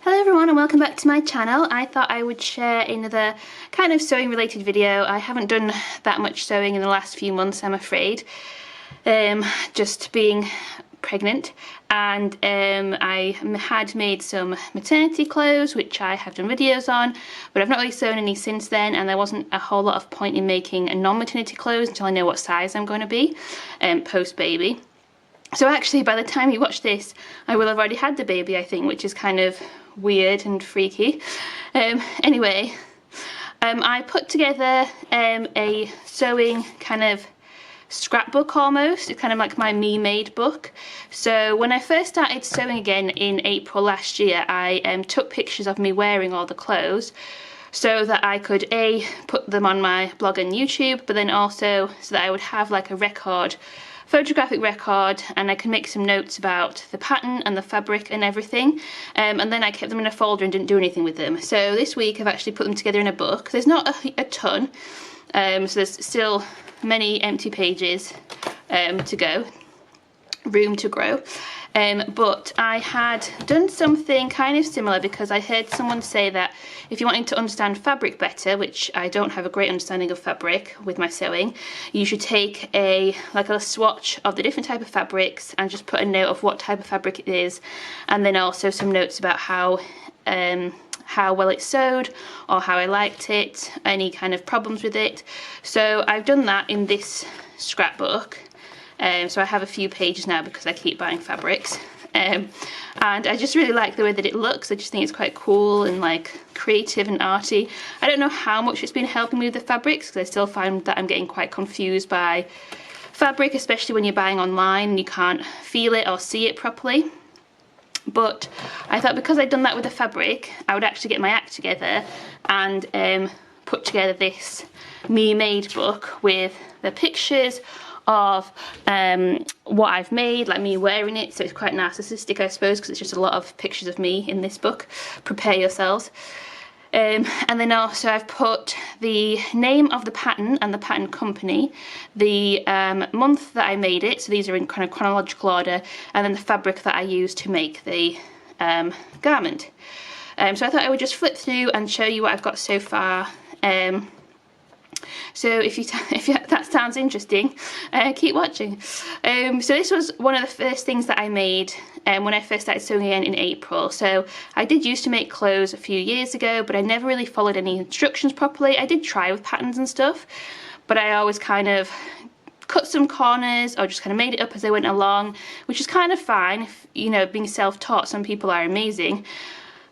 Hello everyone and welcome back to my channel. I thought I would share another kind of sewing related video. I haven't done that much sewing in the last few months, I'm afraid. Just being pregnant, and I had made some maternity clothes which I have done videos on, but I've not really sewn any since then, and there wasn't a whole lot of point in making a non-maternity clothes until I know what size I'm going to be post baby. So actually by the time you watch this I will have already had the baby, I think, which is kind of weird and freaky. Anyway, I put together a sewing kind of scrapbook almost. It's kind of like my me made book. So when I first started sewing again in April last year, I took pictures of me wearing all the clothes so that I could put them on my blog and YouTube, but then also so that I would have like a record, photographic record, and I can make some notes about the pattern and the fabric and everything, and then I kept them in a folder and didn't do anything with them. So this week I've actually put them together in a book. There's not a ton, so there's still many empty pages to go, room to grow. But I had done something kind of similar because I heard someone say that if you wanted to understand fabric better, which I don't have a great understanding of fabric with my sewing, you should take a swatch of the different type of fabrics and just put a note of what type of fabric it is, and then also some notes about how well it's sewed or how I liked it, any kind of problems with it. So I've done that in this scrapbook. So I have a few pages now because I keep buying fabrics, and I just really like the way that it looks. I just think it's quite cool and like creative and arty. I don't know how much it's been helping me with the fabrics because I still find that I'm getting quite confused by fabric, especially when you're buying online and you can't feel it or see it properly. But I thought because I'd done that with the fabric, I would actually get my act together and put together this me made book with the pictures of what I've made, like me wearing it, so it's quite narcissistic I suppose because it's just a lot of pictures of me in this book. Prepare yourselves. And then also I've put the name of the pattern and the pattern company, the month that I made it, so these are in kind of chronological order, and then the fabric that I used to make the garment. So I thought I would just flip through and show you what I've got so far. So if that sounds interesting, keep watching. So this was one of the first things that I made when I first started sewing again in April. So I did used to make clothes a few years ago, but I never really followed any instructions properly. I did try with patterns and stuff, but I always kind of cut some corners or just kind of made it up as I went along, which is kind of fine. If, you know, being self-taught, some people are amazing.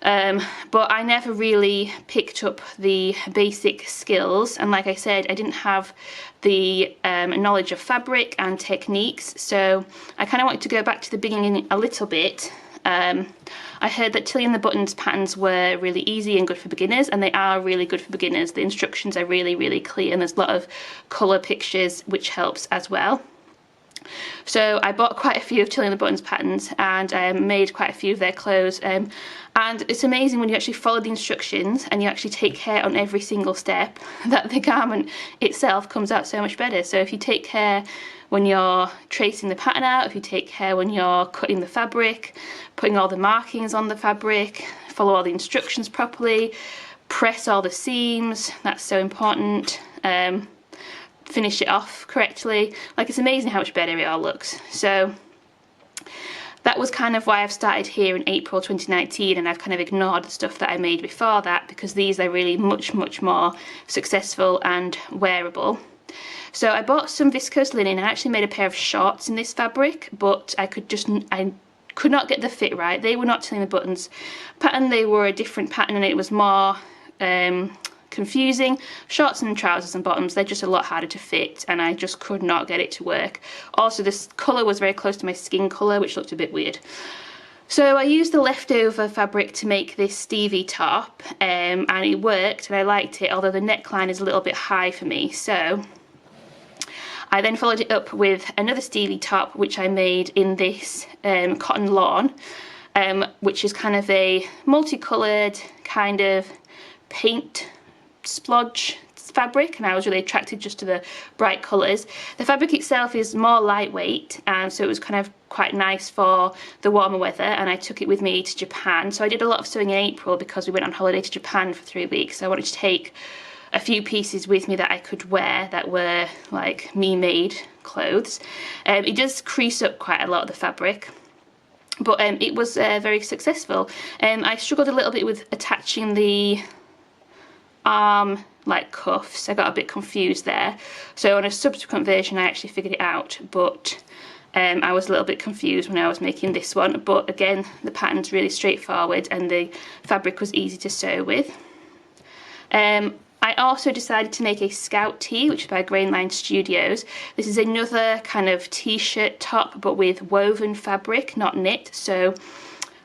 But I never really picked up the basic skills, and like I said, I didn't have the knowledge of fabric and techniques, so I kind of wanted to go back to the beginning a little bit. I heard that Tilly and the Buttons patterns were really easy and good for beginners, and they are really good for beginners. The instructions are really clear, and there's a lot of colour pictures which helps as well. So I bought quite a few of Tilly and the Buttons patterns and made quite a few of their clothes, and it's amazing when you actually follow the instructions and you actually take care on every single step that the garment itself comes out so much better. So if you take care when you're tracing the pattern out, if you take care when you're cutting the fabric, putting all the markings on the fabric, follow all the instructions properly, press all the seams, that's so important, finish it off correctly, like it's amazing how much better it all looks. So that was kind of why I've started here in April 2019, and I've kind of ignored the stuff that I made before that because these are really much more successful and wearable. So I bought some viscose linen. I actually made a pair of shorts in this fabric, but I could not get the fit right. They were not Tilly and the Buttons pattern, they were a different pattern, and it was more confusing. Shorts and trousers and bottoms, they're just a lot harder to fit, and I just could not get it to work. Also, this colour was very close to my skin colour, which looked a bit weird. So I used the leftover fabric to make this Stevie top, and it worked and I liked it, although the neckline is a little bit high for me. So I then followed it up with another Stevie top which I made in this cotton lawn, which is kind of a multicoloured kind of paint splodge fabric, and I was really attracted just to the bright colours. The fabric itself is more lightweight, and so it was kind of quite nice for the warmer weather, and I took it with me to Japan. So I did a lot of sewing in April because we went on holiday to Japan for 3 weeks. So I wanted to take a few pieces with me that I could wear that were like me-made clothes. It does crease up quite a lot of the fabric, but it was very successful. I struggled a little bit with attaching the arm like cuffs. I got a bit confused there, so on a subsequent version I actually figured it out, but I was a little bit confused when I was making this one. But again, the pattern's really straightforward and the fabric was easy to sew with. I also decided to make a scout tee, which is by Grainline Studios. This is another kind of t-shirt top, but with woven fabric, not knit. So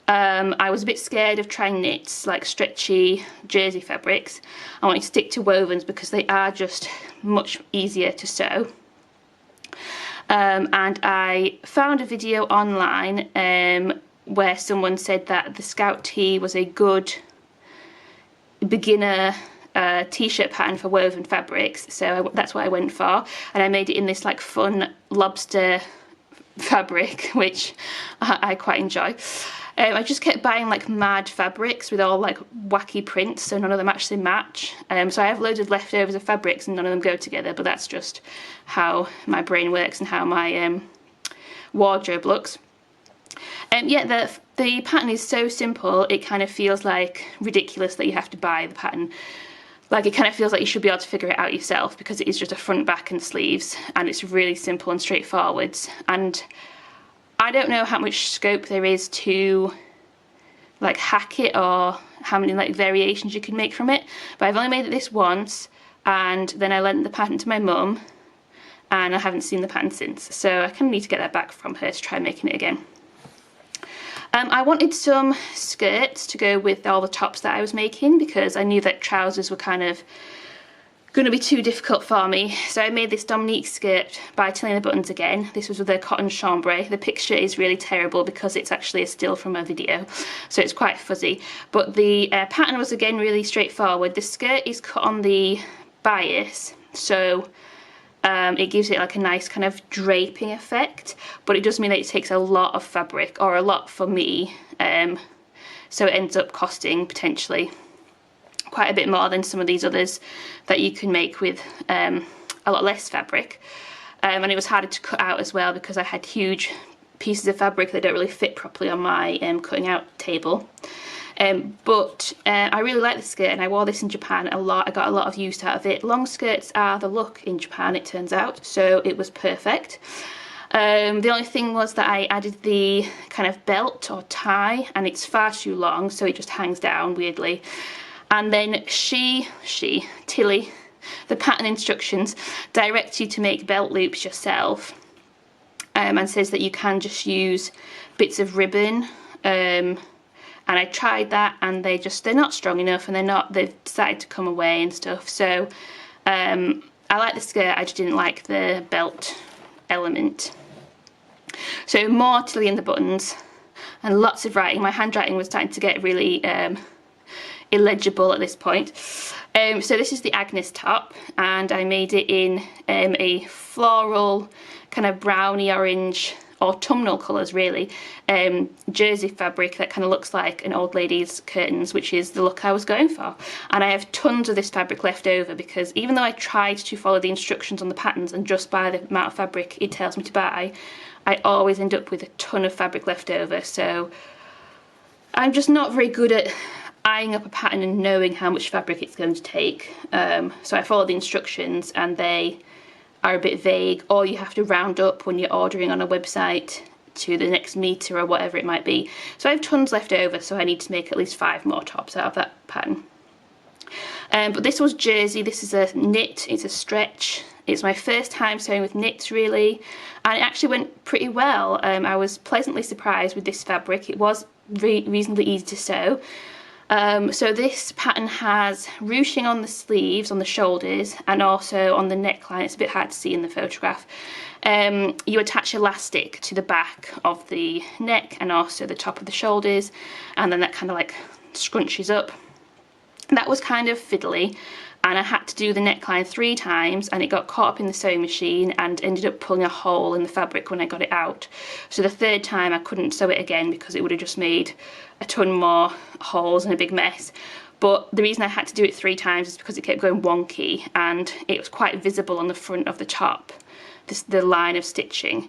I was a bit scared of trying knits, like stretchy jersey fabrics. I wanted to stick to wovens because they are just much easier to sew. And I found a video online where someone said that the scout tee was a good beginner t-shirt pattern for woven fabrics, so that's what I went for, and I made it in this like fun lobster fabric, which I quite enjoy. I just kept buying like mad fabrics with all like wacky prints, so none of them actually match. So I have loads of leftovers of fabrics and none of them go together, but that's just how my brain works and how my wardrobe looks. Yeah, the pattern is so simple, it kind of feels like ridiculous that you have to buy the pattern. Like, it kind of feels like you should be able to figure it out yourself, because it is just a front, back and sleeves, and it's really simple and straightforward. And I don't know how much scope there is to like hack it, or how many like variations you can make from it, but I've only made it this once, and then I lent the pattern to my mum and I haven't seen the pattern since, so I kind of need to get that back from her to try making it again. I wanted some skirts to go with all the tops that I was making, because I knew that trousers were kind of going to be too difficult for me. So I made this Dominique skirt by tilling the buttons again. This was with a cotton chambray. The picture is really terrible because it's actually a still from a video, so it's quite fuzzy. But the pattern was again really straightforward. The skirt is cut on the bias, so it gives it like a nice kind of draping effect, but it does mean that it takes a lot of fabric, or a lot for me, so it ends up costing potentially quite a bit more than some of these others that you can make with a lot less fabric. And it was harder to cut out as well because I had huge pieces of fabric that don't really fit properly on my cutting out table. But I really like the skirt, and I wore this in Japan a lot. I got a lot of use out of it. Long skirts are the look in Japan, it turns out, so it was perfect. The only thing was that I added the kind of belt or tie, and it's far too long, so it just hangs down weirdly. And then Tilly, the pattern instructions direct you to make belt loops yourself, and says that you can just use bits of ribbon. And I tried that, and they're not strong enough, and they've decided to come away and stuff. So I like the skirt, I just didn't like the belt element. So more tilly in the buttons and lots of writing. My handwriting was starting to get really illegible at this point. So this is the Agnes top, and I made it in a floral kind of browny orange, autumnal colours really, jersey fabric that kind of looks like an old lady's curtains, which is the look I was going for. And I have tons of this fabric left over, because even though I tried to follow the instructions on the patterns and just buy the amount of fabric it tells me to buy, I always end up with a ton of fabric left over. So I'm just not very good at eyeing up a pattern and knowing how much fabric it's going to take. So I follow the instructions and they are a bit vague, or you have to round up when you're ordering on a website to the next meter or whatever it might be. So I have tons left over, so I need to make at least 5 more tops out of that pattern. But this was jersey. This is a knit, it's a stretch. It's my first time sewing with knits really, and it actually went pretty well. I was pleasantly surprised with this fabric. It was reasonably easy to sew. So this pattern has ruching on the sleeves, on the shoulders, and also on the neckline. It's a bit hard to see in the photograph. You attach elastic to the back of the neck and also the top of the shoulders, and then that kind of like scrunches up. That was kind of fiddly, and I had to do the neckline 3 times, and it got caught up in the sewing machine and ended up pulling a hole in the fabric when I got it out. So the 3rd time I couldn't sew it again because it would have just made a ton more holes and a big mess. But the reason I had to do it 3 times is because it kept going wonky, and it was quite visible on the front of the top, the line of stitching.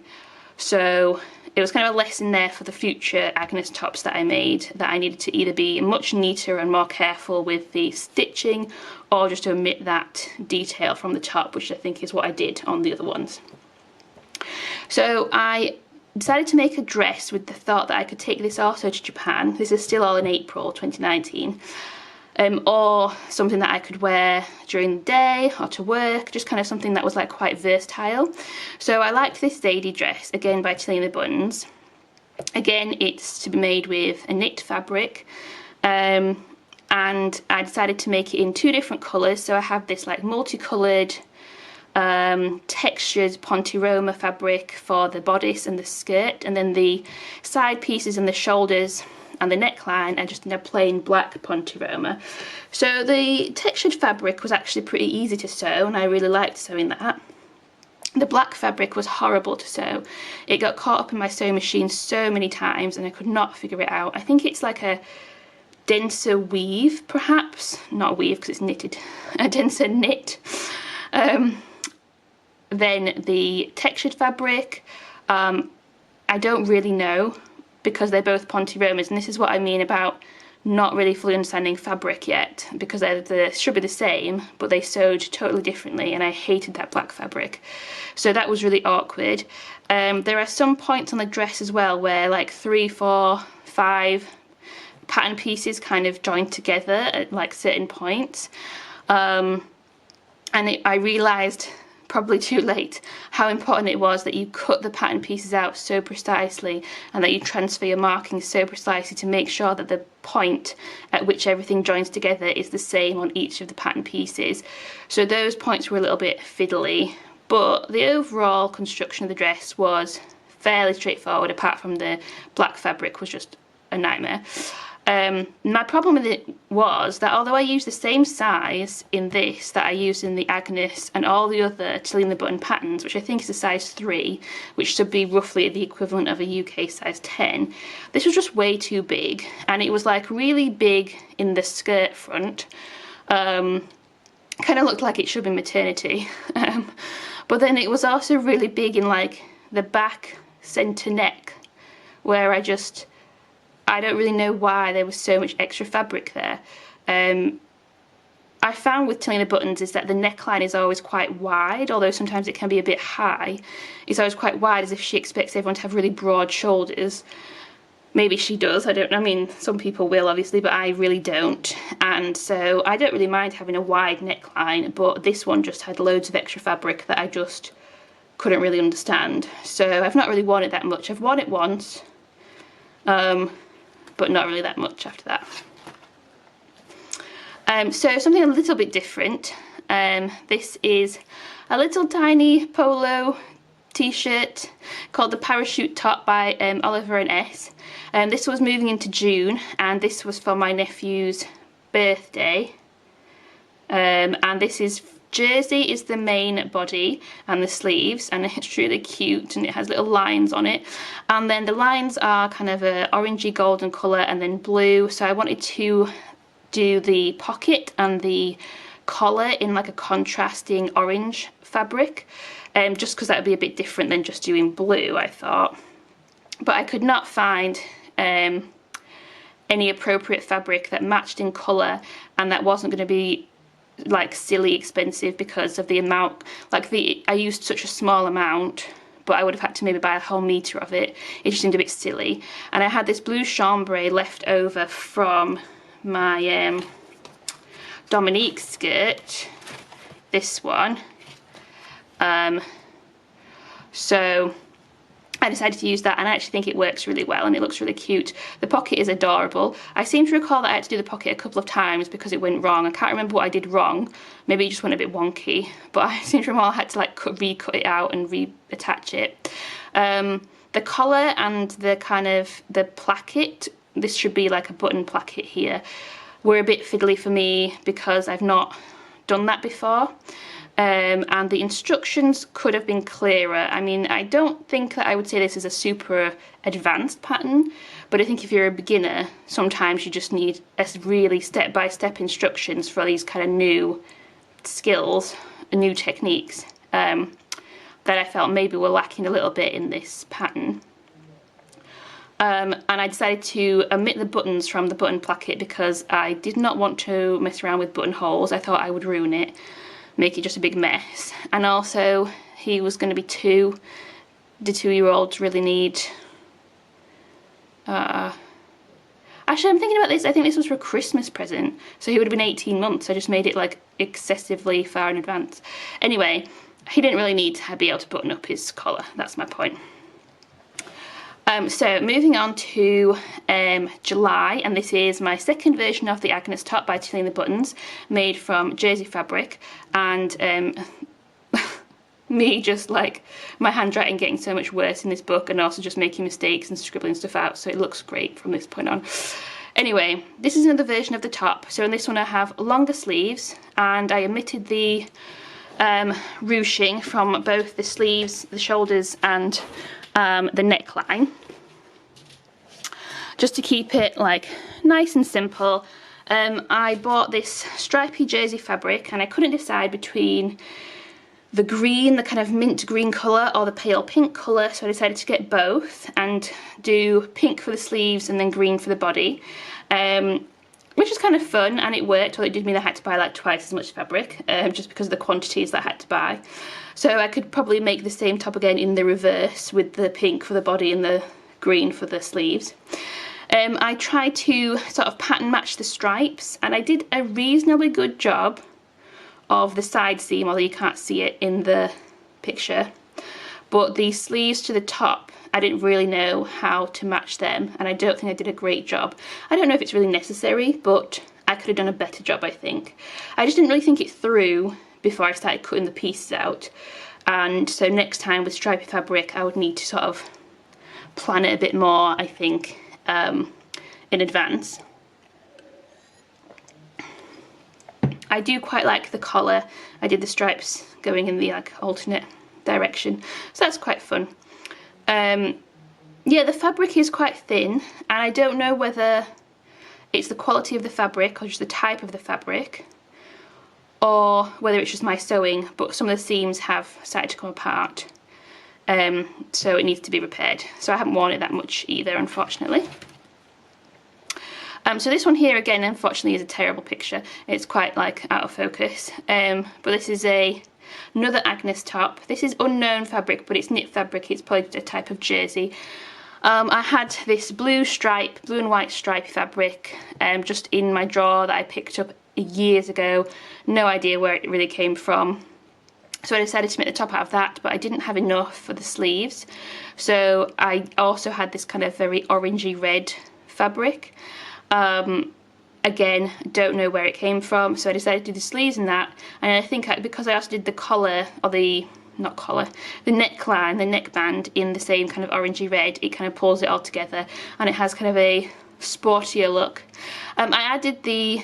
So it was kind of a lesson there for the future Agnes tops that I made, that I needed to either be much neater and more careful with the stitching, or just omit that detail from the top, which I think is what I did on the other ones. So I decided to make a dress with the thought that I could take this also to Japan. This is still all in April 2019. Or something that I could wear during the day or to work, just kind of something that was like quite versatile. So I liked this Zadie dress, again by Tilly and the Buttons. Again, it's to be made with a knit fabric, and I decided to make it in 2 different colours. So I have this like multicoloured textured Ponte Roma fabric for the bodice and the skirt, and then the side pieces and the shoulders and the neckline are just in a plain black Ponte Roma. So the textured fabric was actually pretty easy to sew, and I really liked sewing that. The black fabric was horrible to sew. It got caught up in my sewing machine so many times and I could not figure it out. I think it's like a denser weave, perhaps. Not weave because it's knitted. A denser knit. Then the textured fabric, I don't really know, because they're both Ponte Romas, and this is what I mean about not really fully understanding fabric yet, because they should be the same, but they sewed totally differently, and I hated that black fabric. So that was really awkward. There are some points on the dress as well where like 3, 4, 5 pattern pieces kind of joined together at like certain points. I realised, probably too late, how important it was that you cut the pattern pieces out so precisely, and that you transfer your markings so precisely to make sure that the point at which everything joins together is the same on each of the pattern pieces. So those points were a little bit fiddly, but the overall construction of the dress was fairly straightforward, apart from the black fabric was just a nightmare. My problem with it was that although I used the same size in this that I used in the Agnes and all the other Tilly and the Button patterns, which I think is a size 3, which should be roughly the equivalent of a UK size 10, this was just way too big, and it was like really big in the skirt front. Kind of looked like it should be maternity. But then it was also really big in like the back centre neck, where I don't really know why there was so much extra fabric there. I found with Tilly and the Buttons is that the neckline is always quite wide, although sometimes it can be a bit high. It's always quite wide, as if she expects everyone to have really broad shoulders. Maybe she does, I mean, some people will obviously, but I really don't. And so I don't really mind having a wide neckline, but this one just had loads of extra fabric that I just couldn't really understand. So I've not really worn it that much. I've worn it once, but not really that much after that. So something a little bit different. This is a little tiny polo t-shirt called the Parachute Top by Oliver and S. This was moving into June, and this was for my nephew's birthday. And this is jersey is the main body and the sleeves, and it's really cute, and it has little lines on it, and then the lines are kind of a orangey golden colour and then blue. So I wanted to do the pocket and the collar in like a contrasting orange fabric, just because that would be a bit different than just doing blue, I thought. But I could not find any appropriate fabric that matched in colour and that wasn't going to be like silly expensive because of the amount. I used such a small amount, but I would have had to maybe buy a whole metre of it. It just seemed a bit silly. And I had this blue chambray left over from my Dominique skirt, this one. So I decided to use that, and I actually think it works really well and it looks really cute. The pocket is adorable. I seem to recall that I had to do the pocket a couple of times because it went wrong. I can't remember what I did wrong. Maybe it just went a bit wonky, but I seem to remember I had to like recut it out and reattach it. The collar and the kind of the placket, this should be like a button placket here, were a bit fiddly for me because I've not done that before. And the instructions could have been clearer. I mean, I don't think that I would say this is a super advanced pattern, but I think if you're a beginner, sometimes you just need a really step-by-step instructions for these kind of new skills and new techniques that I felt maybe were lacking a little bit in this pattern. And I decided to omit the buttons from the button placket because I did not want to mess around with buttonholes. I thought I would ruin it, make it just a big mess. And also, he was going to be 2. Do 2-year-olds really need... Actually, I'm thinking about this. I think this was for a Christmas present, so he would have been 18 months. I just made it like excessively far in advance. Anyway, he didn't really need to be able to button up his collar. That's my point. So moving on to July, and this is my second version of the Agnes top by Tilling the Buttons, made from jersey fabric, and me just like my handwriting getting so much worse in this book, and also just making mistakes and scribbling stuff out, so it looks great from this point on. Anyway, this is another version of the top. So in this one I have longer sleeves, and I omitted the ruching from both the sleeves, the shoulders, and the neckline, just to keep it like nice and simple. I bought this stripy jersey fabric, and I couldn't decide between the green, the kind of mint green colour, or the pale pink colour, so I decided to get both and do pink for the sleeves and then green for the body, which is kind of fun, and it worked, although it did mean I had to buy like twice as much fabric, just because of the quantities that I had to buy. So I could probably make the same top again in the reverse, with the pink for the body and the green for the sleeves. I tried to sort of pattern match the stripes, and I did a reasonably good job of the side seam, although you can't see it in the picture. But the sleeves to the top, I didn't really know how to match them, and I don't think I did a great job. I don't know if it's really necessary, but I could have done a better job, I think. I just didn't really think it through before I started cutting the pieces out, and so next time with stripy fabric I would need to sort of plan it a bit more, I think, in advance. I do quite like the collar. I did the stripes going in the like alternate direction, so that's quite fun. Yeah, the fabric is quite thin, and I don't know whether it's the quality of the fabric or just the type of the fabric, or whether it's just my sewing, but some of the seams have started to come apart, so it needs to be repaired. So I haven't worn it that much either, unfortunately. So this one here again, unfortunately, is a terrible picture. It's quite like out of focus, but this is another Agnes top. This is unknown fabric, but it's knit fabric. It's probably a type of jersey. I had this blue and white stripy fabric just in my drawer that I picked up years ago. No idea where it really came from. So I decided to make the top out of that, but I didn't have enough for the sleeves. So I also had this kind of very orangey red fabric. Again, don't know where it came from, so I decided to do the sleeves in that, and I think because I also did the collar, or the neckline, the neckband in the same kind of orangey red, it kind of pulls it all together, and it has kind of a sportier look. I added the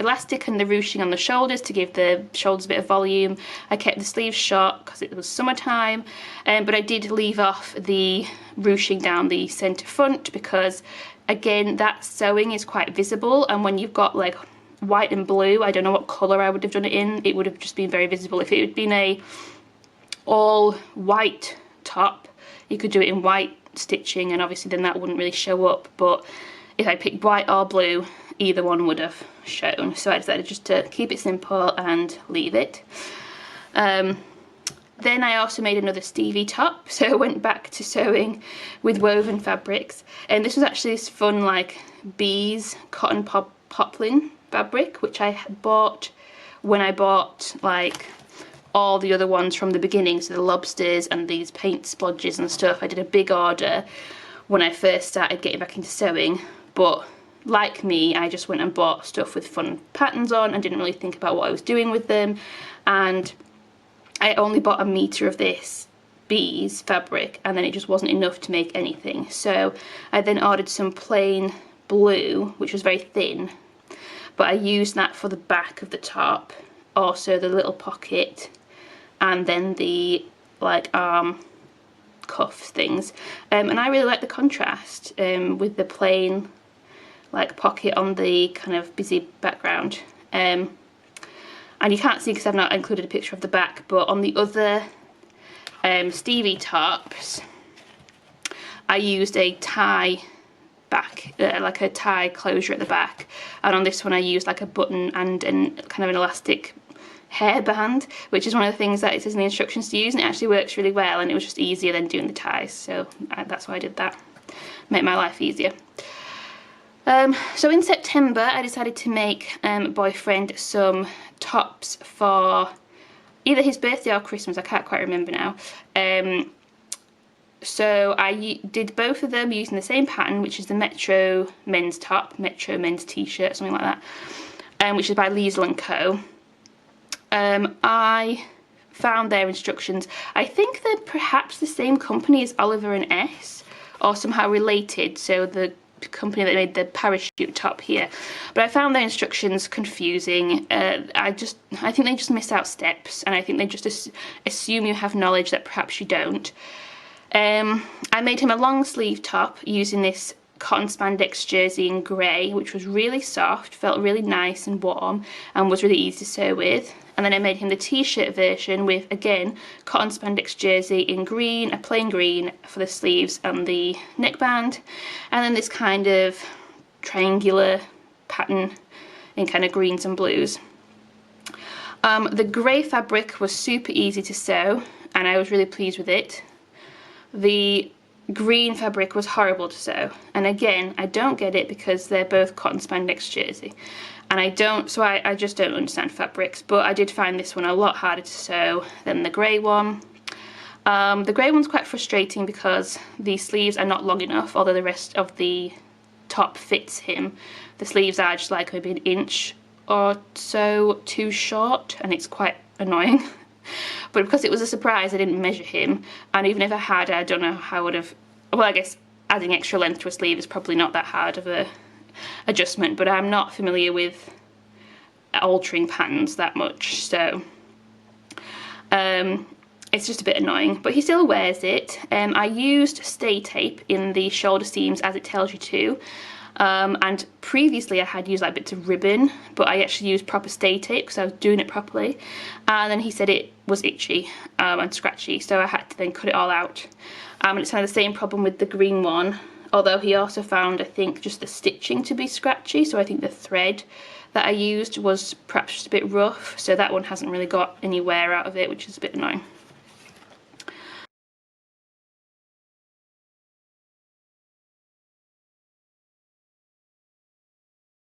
elastic and the ruching on the shoulders to give the shoulders a bit of volume. I kept the sleeves short because it was summertime, but I did leave off the ruching down the centre front because, again, that sewing is quite visible, and when you've got like white and blue, I don't know what colour I would have done it in, it would have just been very visible. If it had been a all white top, you could do it in white stitching, and obviously then that wouldn't really show up, but if I picked white or blue, either one would have shown, so I decided just to keep it simple and leave it. Then I also made another Stevie top, so I went back to sewing with woven fabrics, and this was actually this fun like bees cotton poplin fabric, which I bought when I bought like all the other ones from the beginning, so the lobsters and these paint splodges and stuff. I did a big order when I first started getting back into sewing, but like me, I just went and bought stuff with fun patterns on and didn't really think about what I was doing with them, and I only bought 1 meter of this bees fabric, and then it just wasn't enough to make anything. So I then ordered some plain blue, which was very thin, but I used that for the back of the top, also the little pocket, and then the like arm cuff things, and I really like the contrast with the plain like pocket on the kind of busy background. And you can't see because I've not included a picture of the back, but on the other Stevie tops I used a tie back, like a tie closure at the back, and on this one I used like a button and kind of an elastic hairband, which is one of the things that it says in the instructions to use, and it actually works really well, and it was just easier than doing the ties, so that's why I did that, make my life easier. So in September I decided to make boyfriend some tops for either his birthday or Christmas, I can't quite remember now. So I did both of them using the same pattern, which is the Metro men's top, Metro men's t-shirt, something like that, which is by Liesl & Co. I found their instructions. I think they're perhaps the same company as Oliver and S, or somehow related, so the company that made the parachute top here, but I found their instructions confusing. I think they just miss out steps, and I think they just assume you have knowledge that perhaps you don't. I made him a long sleeve top using this cotton spandex jersey in grey, which was really soft, felt really nice and warm, and was really easy to sew with. And then I made him the t-shirt version with, again, cotton spandex jersey in green, a plain green for the sleeves and the neckband, and then this kind of triangular pattern in kind of greens and blues. The grey fabric was super easy to sew, and I was really pleased with it. The green fabric was horrible to sew, and again I don't get it because they're both cotton spandex jersey, and I just don't understand fabrics, but I did find this one a lot harder to sew than the grey one. The grey one's quite frustrating because the sleeves are not long enough, although the rest of the top fits him. The sleeves are just like maybe an inch or so too short, and it's quite annoying. But because it was a surprise, I didn't measure him, and even if I had, I don't know how I would have, well, I guess adding extra length to a sleeve is probably not that hard of a adjustment, but I'm not familiar with altering patterns that much, so it's just a bit annoying, but he still wears it. I used stay tape in the shoulder seams as it tells you to, and previously I had used like bits of ribbon, but I actually used proper stay tape because I was doing it properly, and then he said it was itchy and scratchy, so I had to then cut it all out. And it's kind of the same problem with the green one, although he also found, I think, just the stitching to be scratchy, so I think the thread that I used was perhaps just a bit rough, so that one hasn't really got any wear out of it, which is a bit annoying.